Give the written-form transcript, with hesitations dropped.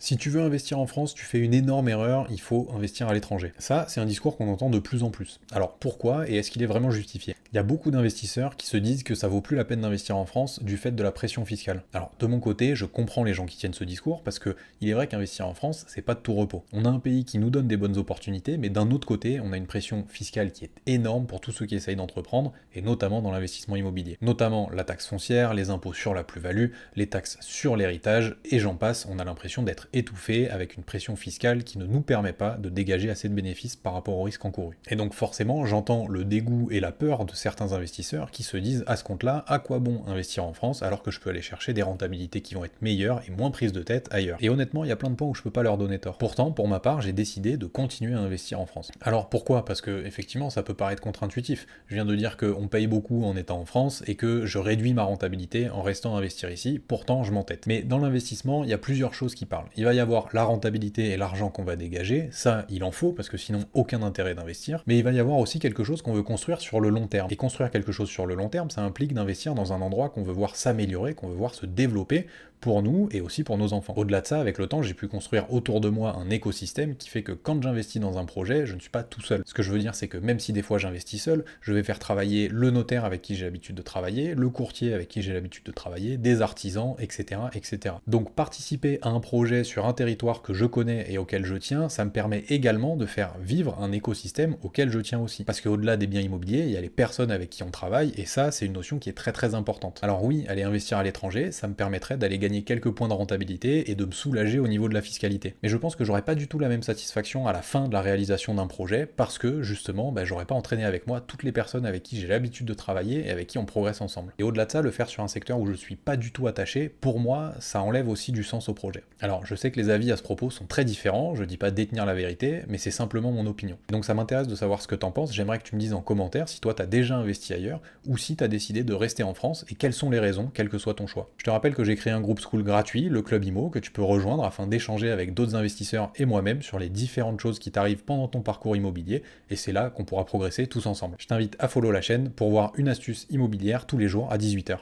Si tu veux investir en France, tu fais une énorme erreur, il faut investir à l'étranger. Ça, c'est un discours qu'on entend de plus en plus. Alors pourquoi et est-ce qu'il est vraiment justifié? Il y a beaucoup d'investisseurs qui se disent que ça vaut plus la peine d'investir en France du fait de la pression fiscale. Alors de mon côté, je comprends les gens qui tiennent ce discours parce que il est vrai qu'investir en France, c'est pas de tout repos. On a un pays qui nous donne des bonnes opportunités, mais d'un autre côté, on a une pression fiscale qui est énorme pour tous ceux qui essayent d'entreprendre, et notamment dans l'investissement immobilier. Notamment la taxe foncière, les impôts sur la plus-value, les taxes sur l'héritage, et j'en passe, on a l'impression d'être étouffé avec une pression fiscale qui ne nous permet pas de dégager assez de bénéfices par rapport au risque encouru. Et donc forcément, j'entends le dégoût et la peur de certains investisseurs qui se disent à ce compte-là, à quoi bon investir en France alors que je peux aller chercher des rentabilités qui vont être meilleures et moins prises de tête ailleurs. Et honnêtement, il y a plein de points où je peux pas leur donner tort. Pourtant, pour ma part, j'ai décidé de continuer à investir en France. Alors pourquoi? Parce que effectivement, ça peut paraître contre-intuitif. Je viens de dire qu'on paye beaucoup en étant en France et que je réduis ma rentabilité en restant investir ici, pourtant je m'entête. Mais dans l'investissement, il y a plusieurs choses qui parlent. Il va y avoir la rentabilité et l'argent qu'on va dégager, ça il en faut parce que sinon aucun intérêt d'investir, mais il va y avoir aussi quelque chose qu'on veut construire sur le long terme. Et construire quelque chose sur le long terme, ça implique d'investir dans un endroit qu'on veut voir s'améliorer, qu'on veut voir se développer pour nous et aussi pour nos enfants. Au-delà de ça, avec le temps, j'ai pu construire autour de moi un écosystème qui fait que quand j'investis dans un projet, je ne suis pas tout seul. Ce que je veux dire, c'est que même si des fois j'investis seul, je vais faire travailler le notaire avec qui j'ai l'habitude de travailler, le courtier avec qui j'ai l'habitude de travailler, des artisans, etc., etc. Donc participer à un projet sur un territoire que je connais et auquel je tiens, ça me permet également de faire vivre un écosystème auquel je tiens aussi. Parce qu'au-delà des biens immobiliers, il y a les personnes avec qui on travaille, et ça, c'est une notion qui est très très importante. Alors oui, aller investir à l'étranger, ça me permettrait d'aller gagner quelques points de rentabilité et de me soulager au niveau de la fiscalité. Mais je pense que j'aurais pas du tout la même satisfaction à la fin de la réalisation d'un projet, parce que justement, j'aurais pas entraîné avec moi toutes les personnes avec qui j'ai l'habitude de travailler et avec qui on progresse ensemble. Et au-delà de ça, le faire sur un secteur où je suis pas du tout attaché, pour moi, ça enlève aussi du sens au projet. Alors, je sais que les avis à ce propos sont très différents, je dis pas détenir la vérité, mais c'est simplement mon opinion. Donc ça m'intéresse de savoir ce que t'en penses, j'aimerais que tu me dises en commentaire si toi t'as déjà investi ailleurs, ou si t'as décidé de rester en France, et quelles sont les raisons, quel que soit ton choix. Je te rappelle que j'ai créé un groupe school gratuit, le Club Imo, que tu peux rejoindre afin d'échanger avec d'autres investisseurs et moi-même sur les différentes choses qui t'arrivent pendant ton parcours immobilier, et c'est là qu'on pourra progresser tous ensemble. Je t'invite à follow la chaîne pour voir une astuce immobilière tous les jours à 18h.